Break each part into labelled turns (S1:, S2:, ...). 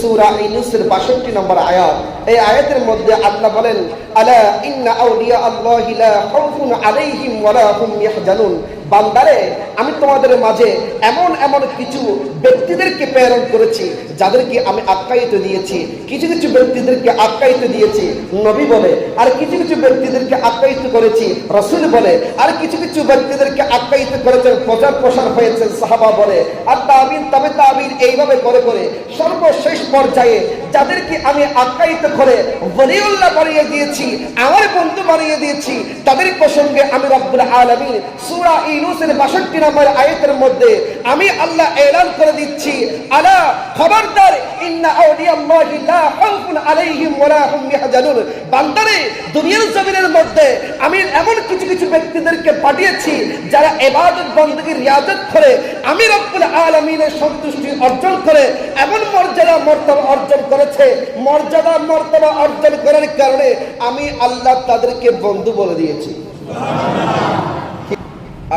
S1: সূরা ইউনূসের ৬২ নম্বর আয়াত। এই আয়াতের মধ্যে আল্লাহ বলেন, আলা ইন্না আউলিয়া আল্লাহি লা খাউফুন আলাইহিম ওয়া লা হুম ইয়াহজানুন। বান্দারে, আমি তোমাদের মাঝে এমন এমন কিছু ব্যক্তিদেরকে প্রেরণ করেছি যাদেরকে আমি আখ্যায়িত দিয়েছি। কিছু কিছু ব্যক্তিদেরকে আখ্যায়িত দিয়েছি নবী বলে, আর কিছু কিছু ব্যক্তিদেরকে আখ্যায়িত করেছি রাসূল বলে, আর কিছু কিছু ব্যক্তিদেরকে আখ্যায়িত করেছেন প্রচার প্রসার হয়েছেন সাহাবা বলে, আর তাবিন তবে তাবিন, এইভাবে করে করে সর্বশেষ পর্যায়ে যাদেরকে আমি আখ্যায়িত করে ওলিউল্লাহ বানিয়ে দিয়েছি, আমার বন্ধু বানিয়ে দিয়েছি, তাদের প্রসঙ্গে আমি রব্বুল আলামিন সূরা ইউনূসের ৬২ নম্বর আয়াতের মধ্যে আমি আল্লাহ এলান করে দিচ্ছি, আলা খবরদার, ইন্না আউলিয়াল্লাহি লা খাউফুন আলাইহিম ওয়া লা হুম ইয়াহজানুন। বান্দারে, দুনিয়ার জমিনের মধ্যে আমি এমন কিছু কিছু ব্যক্তিদেরকে পাঠিয়েছি যারা ইবাদত বندگی রিয়াজত করে আমি রব্বুল আলামিনের সন্তুষ্টি অর্জন করে এমন মর্যাদা মর্তবা অর্জন করেছে। মর্যাদা মর্তবা অর্জন করার কারণে আমি আল্লাহ তাদেরকে বন্ধু বলে দিয়েছি।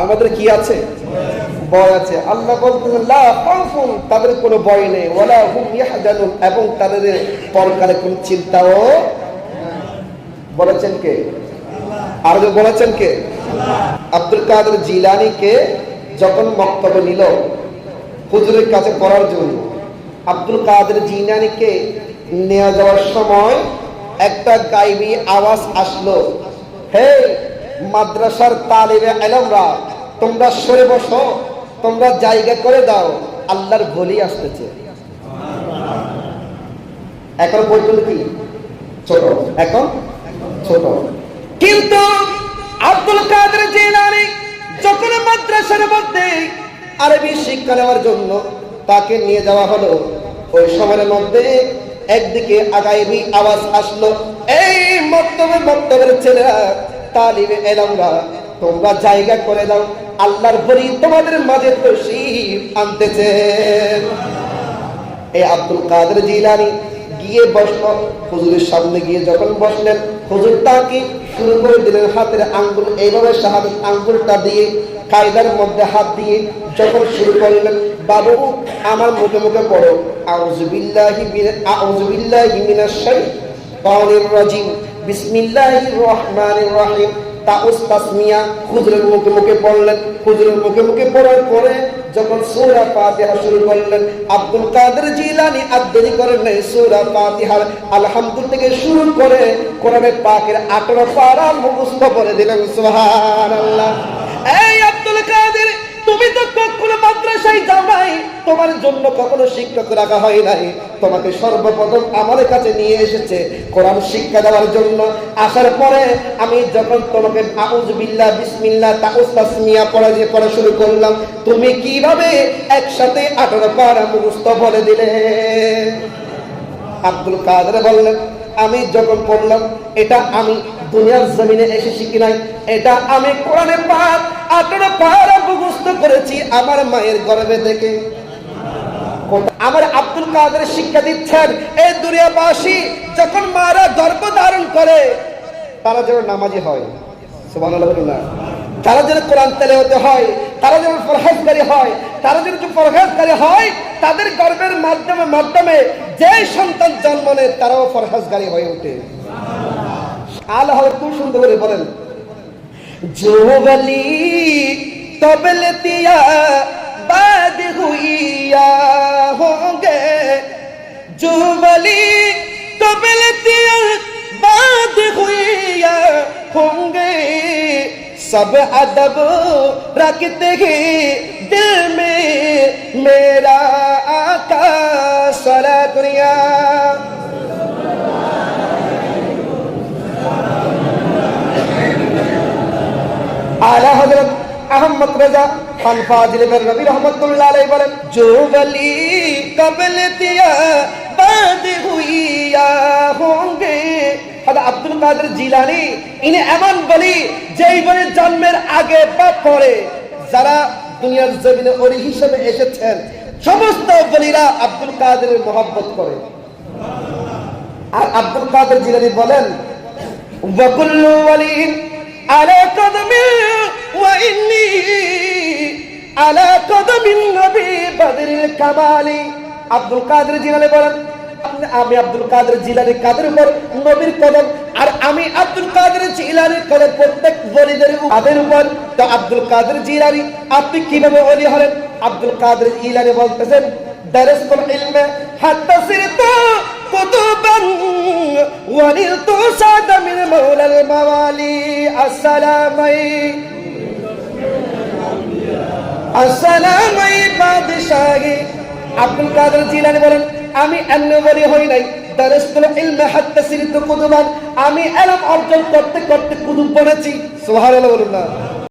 S1: আমাদের কি আছে? ভয় আছে। আল্লাহ বলতেছেন লা খাউফুন, তাদের কোনো ভয় নেই, ওয়ালা হুম ইয়াহজানুন, এবং তাদের পরকালে কোনো চিন্তাও। বলেছেন কে? আর যে বলেছেন কে? আব্দুল কাদের জিলানীকে যখন মক্তবে নিল হুজুরের কাছে পড়ার জন্য, আব্দুল কাদের জিলানীকে নিয়ে যাওয়ার সময় একটা গায়বী আওয়াজ আসলো, হে মাদ্রাসার তালিবে ইলমরা, তোমরা সরে বসো, তোমরা জায়গা করে দাও, আল্লাহর বলি আসতেছে। এখন পর্যন্ত কি ছোট, এখন ছোট, কিন্তু আব্দুল কাদের জিলানী যখন মাদ্রাসার মধ্যে আরবি শিক্ষা নেওয়ার জন্য তাকে নিয়ে যাওয়া হলো, ওই সময়ের মধ্যে একদিকে গায়বী আওয়াজ আসলো, এই মক্তবের ছেলেরা, তালিবে ইলমরা, তোমরা জায়গা করে দাও, আল্লাহর বলি তোমাদের মাঝে তশরীফ আনতেছেন। এই আব্দুল কাদের জিলানী গিয়ে বসলো হুজুরের সামনে। গিয়ে যখন বসলেন, হুজুর তাকে শুরু করে দিলেন হাতের আঙ্গুল, এইভাবে শাহাদাত আঙ্গুলটা দিয়ে কায়দার মধ্যে হাত দিয়ে যখন শুরু করলেন, বাবু আমার মুখে মুখে পড়ো, আউযু বিল্লাহি মিনাশ শাইতানির রাজিম, বিসমিল্লাহির রহমানির রহিম। তাউস তাসমিয়া হুজুরের মুখে মুখে পড়লেন। হুজুরের মুখে মুখে পড়ার পরে যখন সূরা ফাতিহা শুরু করলেন, আব্দুল কাদের জিলানী আর দেরি করেন নাই, সূরা ফাতিহার আলহামদুলিল্লাহ থেকে শুরু করে কোরআনে পাকের 18 পারা মুখস্থ করে দিলেন। সুবহানাল্লাহ। এই আব্দুল কাদের, তুমি তো কখনো মাদ্রাসায় যাও নাই, তোমার জন্য কখনো শিক্ষক রাখা হয় নাই, তোমাকে সর্বপ্রথম আমার কাছে নিয়ে এসেছে কোরআন শিক্ষা দেওয়ার জন্য। আসার পরে আমি যখন তোমাকে আউযু বিল্লাহ, বিসমিল্লাহ, তাউস তাসমিয়া পড়া শুরু করলাম, তুমি কিভাবে একসাথে 18 পারা মুখস্থ বলে দিলে? আব্দুল কাদের বললেন, আমি যখন পড়লাম, এটা আমি দুনিয়ার জমিনে এসে শিখি নাই, এটা আমি কোরআনে পাক 18 পারা মুখস্থ করেছি আমার মায়ের গর্ভে থেকে। আমার আব্দুল কাদের শিক্ষা দিচ্ছেন, এই দুনিয়াবাসী যখন মারা গর্ভ ধারণ করে তারা যেন নামাজি হয়, সুবহানাল্লাহ, তারা যেন কোরআন তেলাওয়াত হয়, তারা যেন পরহেজগারী হয়, তারা যেন পরহেজগারী হয়, তাদের গর্ভের মাধ্যমে যে সন্তান জন্ম নেয় তারাও পরহেজগারী হয়ে ওঠে। আল্লাহ খুব সুন্দর করে বলেন, जो वली तबलतिया बाद हुईया होंगे, जो वली तबलतिया बाद हुईया होंगे, सब अदब रखते हैं दिल में मेरा आका सलात दुनिया। आला हजरत अहमद रजा खान फाजिल रबी रहमतुल्लाह अलैहि বলেন, जो वली कबलतिया बाद हुईया होंगे। আব্দুল কাদের জিলানী ইনি এমন বলি যেই বলে জন্মের আগে বা পরে যারা দুনিয়ার জমিনে ওলি হিসেবে এসেছেন সমস্ত বলিরা আব্দুল কাদেরের মহব্বত করে। আর আব্দুল কাদের জিলানী বলেন, ওয়াকুল্লু ওয়ালিন আলা কদমি ওয়া ইন্নী আলা কদমিন নবী বদরিল কামালি। আব্দুল কাদের জিলানী বলেন, আমি আব্দুল কাদের জিলানীর কাদের উপর নবীর কদম, আর আমি আব্দুল কাদের জিলানীর কদম প্রত্যেক ওলিদের কাদের উপর। তো আব্দুল কাদের জিলানী আপনি কিভাবে ওলি হলেন? আব্দুল কাদের জিলানী বলতেছেন, দারাসতুল ইলমা হাত্তা সিরতু কুতুবান ওয়া নিলতু সাদা মিন মাওলাল মাওয়ালি আসসালামাই আসসালামাই বাদশাহী। আব্দুল কাদের জিলানী বলেন, আমি এমনি ওলি হই নাই, দারাসতুল ইলমা হাত্তা সিরতু কুতুবান, আমি ইলম অর্জন করতে করতে কুতুব বনেছি। সুবহানাল্লাহ বলুন না।